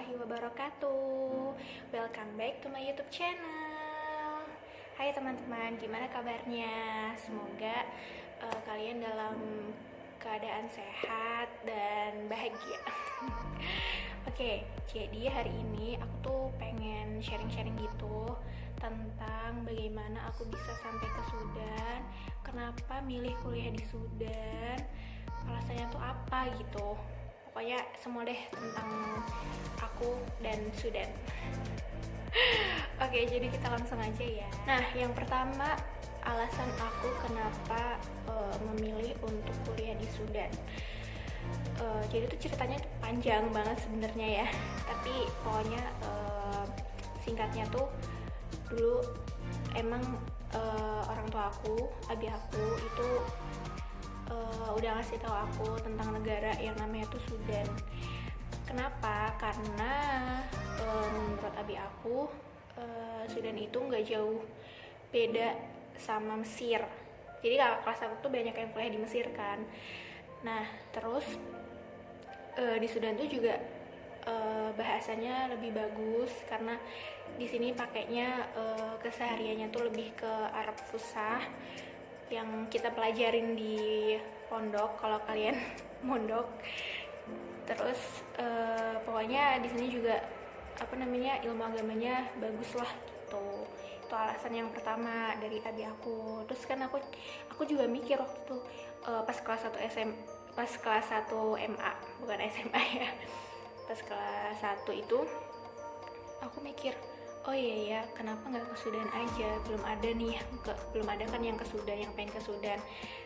warahmatullahi wabarakatuh. Welcome back to my YouTube channel. Hai teman-teman, gimana kabarnya? Semoga kalian dalam keadaan sehat dan bahagia. Oke, jadi hari ini aku tuh pengen sharing-sharing gitu tentang bagaimana aku bisa sampai ke Sudan, kenapa milih kuliah di Sudan, alasannya tuh apa gitu. Pokoknya semua deh tentang aku dan Sudan. Oke, jadi kita langsung aja ya. Nah, yang pertama, alasan aku kenapa memilih untuk kuliah di Sudan. Jadi tuh ceritanya tuh panjang banget sebenarnya ya. Tapi pokoknya singkatnya tuh dulu emang orang tua aku, abi aku itu udah ngasih tahu aku tentang negara yang namanya tuh Sudan. Kenapa? Karena menurut abi aku Sudan itu nggak jauh beda sama Mesir. Jadi kakak kelas aku tuh banyak yang kuliah di Mesir kan. Nah terus di Sudan tuh juga bahasanya lebih bagus karena di sini pakainya kesehariannya tuh lebih ke Arab Fusah yang kita pelajarin di pondok kalau kalian mondok. Terus pokoknya di sini juga ilmu agamanya bagus lah gitu. Itu alasan yang pertama dari abi aku. Terus kan aku juga mikir waktu itu pas kelas 1 pas kelas 1 MA, bukan SMA ya. Pas kelas 1 itu aku mikir, oh iya ya, kenapa nggak ke Sudan aja? Belum ada kan yang ke Sudan, yang pengen ke Sudan.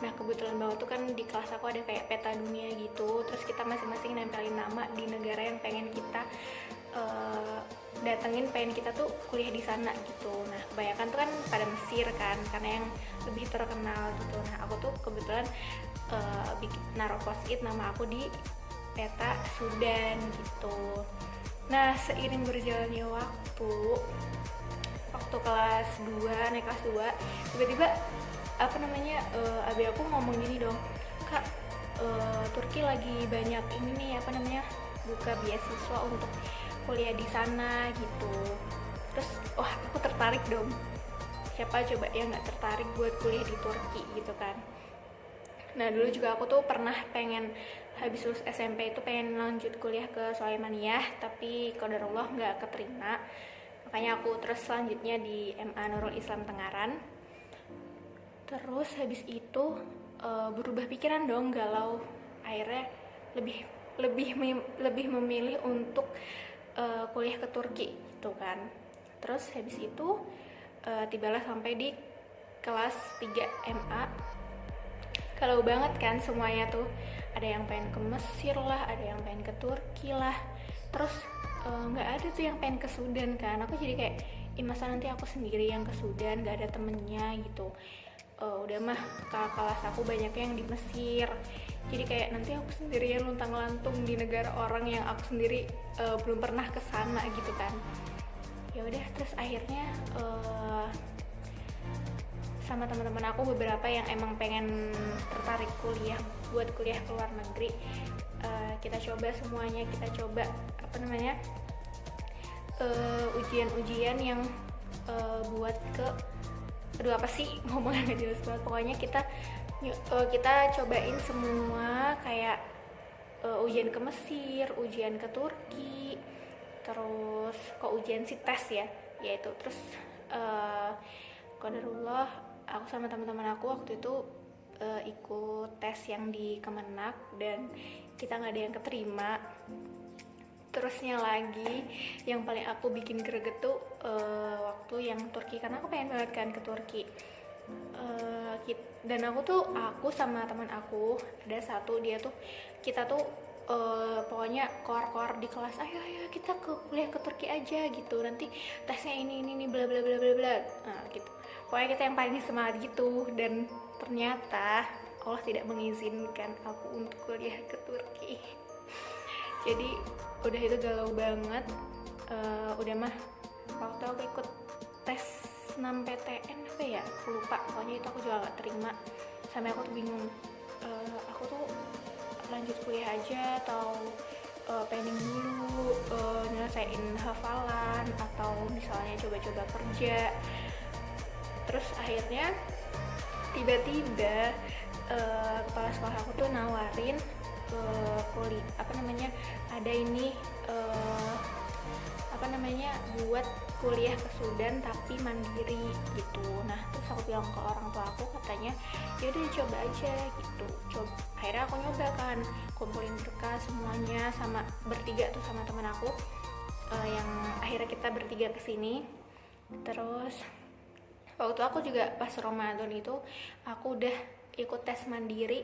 Nah kebetulan banget tuh kan di kelas aku ada kayak peta dunia gitu. Terus kita masing-masing nempelin nama di negara yang pengen kita datengin, pengen kita tuh kuliah di sana gitu. Nah kebanyakan tuh kan pada Mesir kan, karena yang lebih terkenal gitu. Nah aku tuh kebetulan naruh post-it nama aku di peta Sudan gitu. Nah seiring berjalannya waktu kelas 2, naik kelas 2, tiba-tiba abi aku ngomong gini dong, Kak, Turki lagi banyak ini nih buka beasiswa untuk kuliah di sana gitu. Terus wah aku tertarik dong, siapa coba yang nggak tertarik buat kuliah di Turki gitu kan. Nah dulu juga aku tuh pernah pengen habis lulus SMP itu pengen lanjut kuliah ke Sulaimaniyah, tapi qadarullah nggak keterima. Makanya aku terus selanjutnya di MA Nurul Islam Tengaran. Terus habis itu berubah pikiran dong, galau. Akhirnya lebih memilih untuk kuliah ke Turki gitu kan. Terus habis itu tibalah sampai di kelas 3 MA. Kalau banget kan semuanya tuh, ada yang pengen ke Mesir lah, ada yang pengen ke Turki lah. Terus nggak ada tuh yang pengen ke Sudan kan. Aku jadi kayak, masa nanti aku sendiri yang ke Sudan, nggak ada temennya gitu. Udah mah kakak kelas aku banyak yang di Mesir. Jadi kayak nanti aku sendirian luntang-lantung di negara orang yang aku sendiri belum pernah ke sana gitu kan. Ya udah, terus akhirnya sama teman-teman aku beberapa yang emang pengen tertarik buat kuliah ke luar negeri, kita coba semuanya, kita coba ujian-ujian yang buat aduh apa sih ngomongnya nggak jelas banget. Pokoknya kita cobain semua kayak ujian ke Mesir, ujian ke Turki, terus ujian si tes ya, yaitu terus qadarullah aku sama teman-teman aku waktu itu ikut tes yang di Kemenak dan kita nggak ada yang keterima. Terusnya lagi yang paling aku bikin greget tuh waktu yang Turki, karena aku pengen banget kan ke Turki. Dan aku sama teman aku ada satu, kita tuh pokoknya koar di kelas, ayo kita kuliah ke Turki aja gitu, nanti tesnya ini bla bla bla bla bla. Nah gitu, pokoknya kita yang paling semangat gitu. Dan ternyata Allah tidak mengizinkan aku untuk kuliah ke Turki. Jadi udah itu galau banget. Udah mah waktu aku ikut tes 6 PTN apa ya, aku lupa. Pokoknya itu aku juga gak terima. Sampai aku tuh bingung, aku tuh lanjut kuliah aja atau pending dulu nyelesain hafalan atau misalnya coba-coba kerja. Terus akhirnya tiba-tiba kepala sekolah aku tuh nawarin kuliah ada ini buat kuliah ke Sudan tapi mandiri gitu. Nah terus aku bilang ke orang tua aku, katanya ya udah coba aja gitu. Akhirnya aku nyoba kan, kumpulin berkas semuanya sama bertiga tuh sama teman aku, yang akhirnya kita bertiga kesini. Terus waktu aku juga pas Ramadan itu aku udah ikut tes mandiri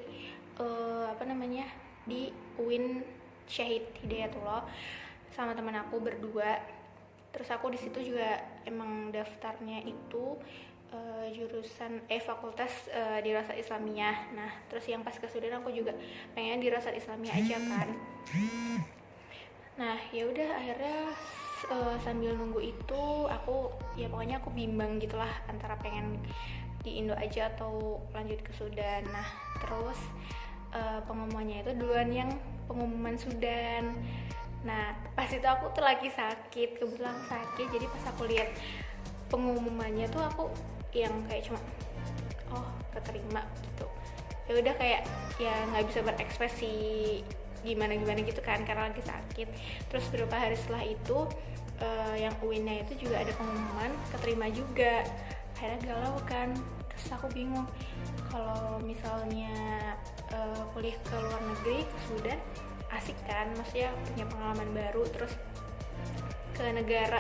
di UIN Syahid Hidayatullah sama teman aku berdua. Terus aku di situ juga emang daftarnya itu jurusan fakultas dirasat Islamiyah. Nah terus yang pas ke Sudan aku juga pengen dirasat Islamiyah aja kan. Nah ya udah akhirnya sambil nunggu itu aku pokoknya aku bimbang gitulah antara pengen di Indo aja atau lanjut ke Sudan. Nah terus pengumumannya itu duluan yang pengumuman Sudan. Nah pas itu aku tuh lagi sakit, kebetulan sakit, jadi pas aku lihat pengumumannya tuh aku yang kayak cuma keterima gitu. Ya udah kayak ya nggak bisa berekspresi gimana gitu kan karena lagi sakit. Terus beberapa hari setelah itu yang UIN-nya itu juga ada pengumuman keterima juga. Akhirnya galau kan, terus aku bingung kalau misalnya kuliah ke luar negeri ke Sudan asik kan, maksudnya punya pengalaman baru, terus ke negara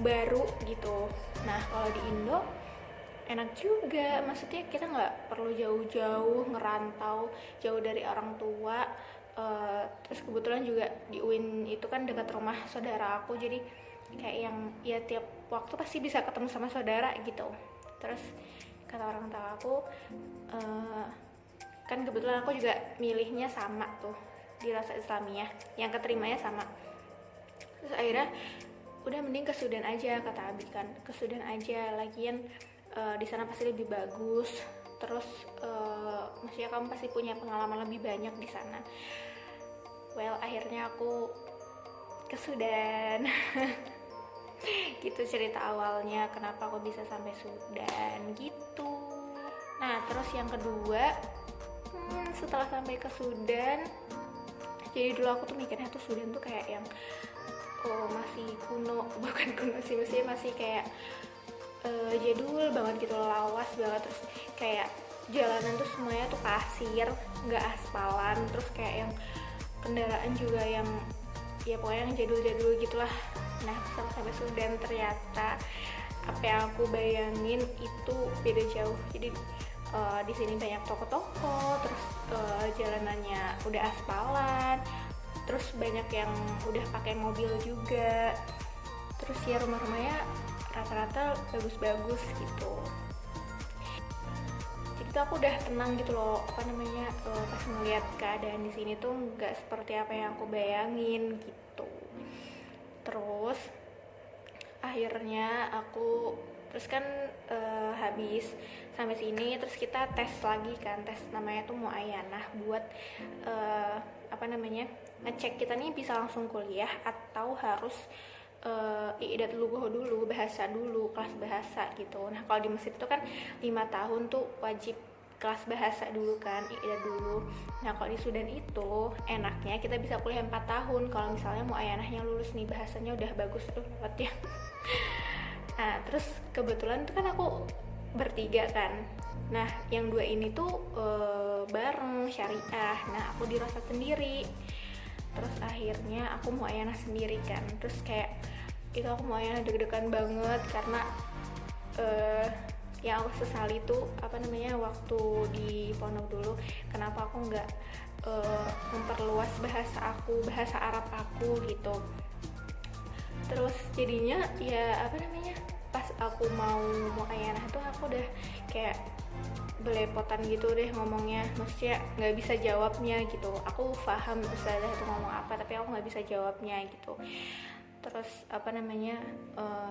baru gitu. Nah kalau di Indo enak juga, maksudnya kita nggak perlu jauh-jauh ngerantau jauh dari orang tua. Terus kebetulan juga di UIN itu kan dekat rumah saudara aku, jadi kayak yang ya tiap waktu pasti bisa ketemu sama saudara gitu. Terus kata orang tua aku, kan kebetulan aku juga milihnya sama tuh di Dirasat Islamiyah, yang keterimanya sama. Terus akhirnya udah mending ke Sudan aja, kata Abi kan, ke Sudan aja, lagian di sana pasti lebih bagus. Terus maksudnya kamu pasti punya pengalaman lebih banyak di sana. Well akhirnya aku ke Sudan. Gitu cerita awalnya kenapa aku bisa sampai Sudan gitu. Nah terus yang kedua, setelah sampai ke Sudan, jadi dulu aku tuh mikirnya tuh Sudan tuh kayak yang masih kuno, bukan kuno sih, masih kayak jadul banget gitu, lawas banget. Terus kayak jalanan tuh semuanya tuh pasir, nggak aspalan. Terus kayak yang kendaraan juga yang ya pokoknya yang jadul-jadul gitulah. Nah setelah sampai Sudan ternyata apa yang aku bayangin itu beda jauh. Jadi di sini banyak toko-toko, terus jalanannya udah aspalan, terus banyak yang udah pakai mobil juga. Terus ya rumah-rumahnya rata-rata bagus-bagus gitu. Jadi tuh aku udah tenang gitu loh, pas ngeliat keadaan di sini tuh nggak seperti apa yang aku bayangin gitu. Terus akhirnya aku kan habis sampai sini, terus kita tes lagi kan, tes namanya tuh muayanah buat ngecek kita nih bisa langsung kuliah atau harus i'dad lughoh dulu, bahasa dulu, kelas bahasa gitu. Nah kalau di Mesir itu kan 5 tahun tuh wajib kelas bahasa dulu kan, i'dad dulu. Nah kalau di Sudan itu enaknya kita bisa kuliah 4 tahun kalau misalnya muayanahnya lulus nih, bahasanya udah bagus tuh dapatnya. Nah terus kebetulan tuh kan aku bertiga kan. Nah yang 2 ini tuh bareng syariah. Nah aku dirasat sendiri. Terus akhirnya aku muayanah sendiri kan. Terus kayak itu aku muayanah deg-degan banget karena yang aku sesali tuh waktu di pondok dulu kenapa aku nggak memperluas bahasa Arab aku gitu. Terus jadinya ya pas aku mau muayanah tuh aku udah kayak belepotan gitu deh ngomongnya, maksudnya nggak bisa jawabnya gitu. Aku paham ustazah itu ngomong apa tapi aku nggak bisa jawabnya gitu. Terus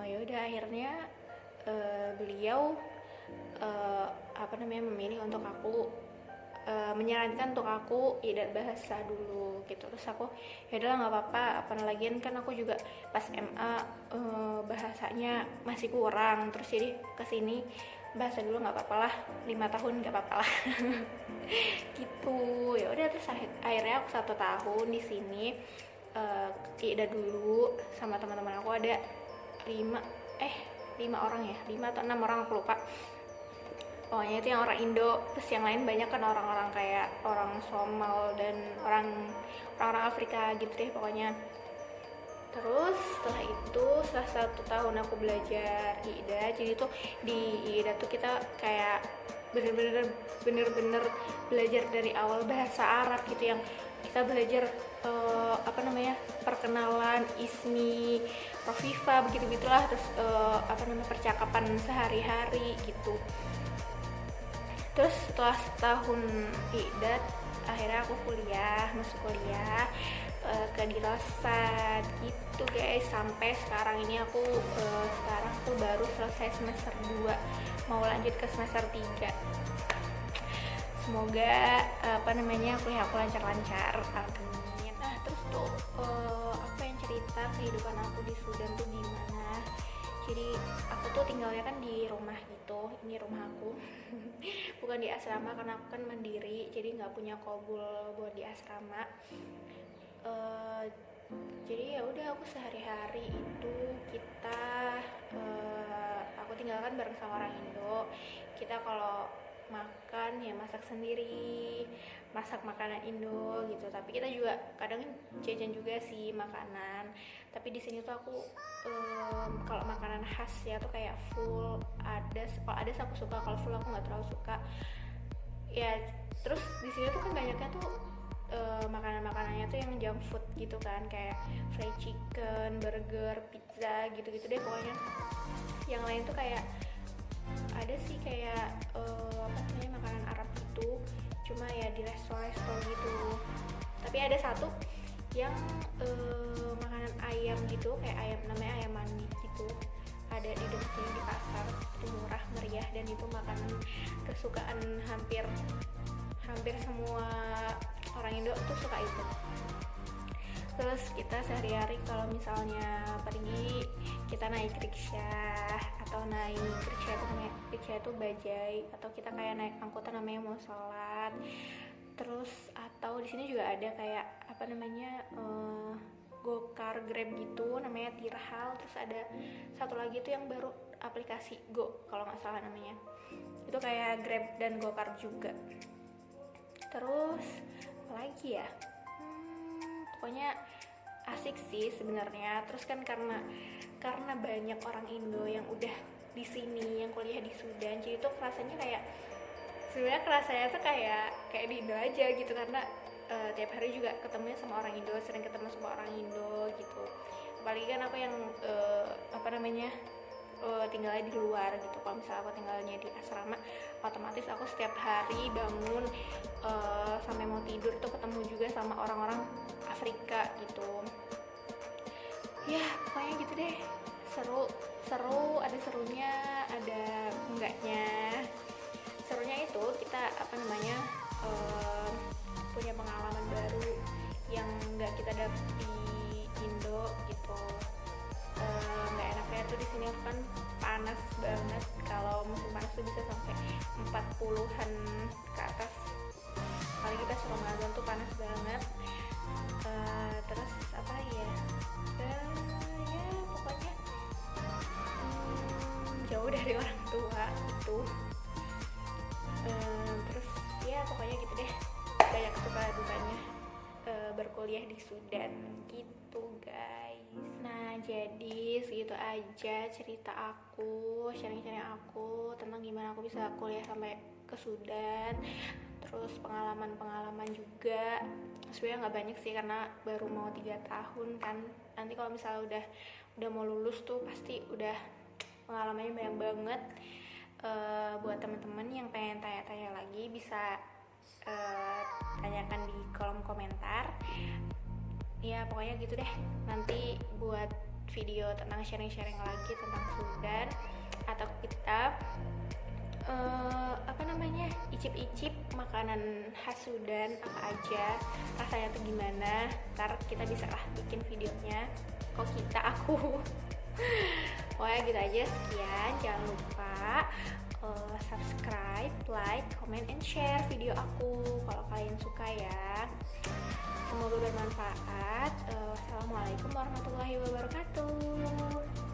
ya udah akhirnya beliau memilih untuk aku menyarankan untuk aku idat bahasa dulu gitu. Terus aku ya udahlah nggak apa-apa, apalagi kan aku juga pas MA bahasanya masih kurang, terus jadi kesini bahasa dulu nggak apa-apa lah, 5 tahun nggak apa-apa lah. Gitu ya udah. Terus akhirnya aku 1 tahun di sini idat dulu sama teman-teman aku, ada 5 orang ya, 5 atau 6 orang aku lupa. Pokoknya itu yang orang Indo, terus yang lain banyak kan orang-orang kayak orang Somal dan orang-orang Afrika gitu deh pokoknya. Terus setelah itu, setelah 1 tahun aku belajar IIDA, jadi tuh di IIDA tuh kita kayak bener-bener belajar dari awal bahasa Arab gitu, yang kita belajar perkenalan, ismi, rofifa, begitu-gitulah. Terus percakapan sehari-hari gitu. Terus setelah setahun idat, akhirnya aku masuk kuliah ke Dirasad gitu guys. Sampai sekarang ini aku sekarang tuh baru selesai semester 2, mau lanjut ke semester 3. Semoga kuliah aku lancar-lancar, amin. Nah terus tuh apa yang cerita kehidupan aku di Sudan tuh gimana. Jadi aku tuh tinggalnya kan di rumah gitu, ini rumah aku. Bukan di asrama karena aku kan mandiri, jadi nggak punya kobul buat di asrama. Jadi ya udah, aku sehari-hari itu aku tinggalkan bareng sama orang Indo. Kita kalau makan ya masak sendiri, masak makanan Indo gitu. Tapi kita juga kadang jajan juga sih makanan. Tapi di sini tuh aku kalau makanan khas ya tuh kayak full ades. Kalau ades aku suka, kalau full aku nggak terlalu suka. Ya terus di sini tuh kan banyaknya tuh makanan-makanannya tuh yang junk food gitu kan, kayak fried chicken, burger, pizza gitu-gitu deh pokoknya. Yang lain tuh kayak ada sih kayak makanan Arab gitu, cuma ya di resto-resto gitu. Tapi ada satu yang makanan ayam gitu, kayak ayam, namanya ayam mandi gitu, ada di dekat sini di pasar. Itu murah meriah dan itu makanan kesukaan hampir semua orang Indo tuh suka itu. Terus kita sehari-hari kalau misalnya pergi, kita naik riksya atau naik riksya itu bajai, atau kita kayak naik angkutan namanya mau sholat. Terus atau di sini juga ada kayak Gokar, Grab gitu, namanya Tirhal. Terus ada satu lagi tuh yang baru, aplikasi Go kalau nggak salah namanya. Itu kayak Grab dan Gokar juga. Terus apa lagi ya? Pokoknya asik sih sebenarnya. Terus kan karena banyak orang Indo yang udah di sini, yang kuliah di Sudan, jadi tuh rasanya kayak sebenarnya kerasanya tuh kayak di Indo aja gitu, karena tiap hari juga ketemu sama orang Indo, sering ketemu sama orang Indo gitu. Apalagi kan aku yang tinggalnya di luar gitu. Kalau misalnya aku tinggalnya di asrama, otomatis aku setiap hari bangun sampai mau tidur tuh ketemu juga sama orang-orang Afrika gitu. Ya pokoknya gitu deh, seru, ada serunya, ada enggaknya. Serunya itu kita punya pengalaman baru yang nggak kita dapet di Indo gitu. Nggak enaknya tuh di sini kan panas banget. Kalau musim panas tuh bisa sampai 40-an ke atas. Apalagi pas Ramadan tuh panas banget. Terus apa ya? Ya pokoknya jauh dari orang tua itu. Terus ya pokoknya gitu deh, banyak suka dukanya berkuliah di Sudan gitu guys. Nah jadi segitu aja cerita aku, sharing-sharing aku tentang gimana aku bisa kuliah sampai ke Sudan. Terus pengalaman juga sebenarnya nggak banyak sih karena baru mau 3 tahun kan. Nanti kalau misalnya udah mau lulus tuh pasti udah pengalamannya banyak banget. Buat teman-teman yang pengen tanya-tanya lagi bisa tanyakan di kolom komentar. Ya pokoknya gitu deh, nanti buat video tentang sharing-sharing lagi tentang Sudan, atau kita apa namanya, icip-icip makanan khas Sudan apa aja, rasanya tuh gimana. Ntar kita bisa lah bikin videonya. Kok kita, aku pokoknya gitu aja. Sekian, jangan lupa subscribe, like, comment, and share video aku kalau kalian suka ya. Semoga bermanfaat. Wassalamualaikum warahmatullahi wabarakatuh.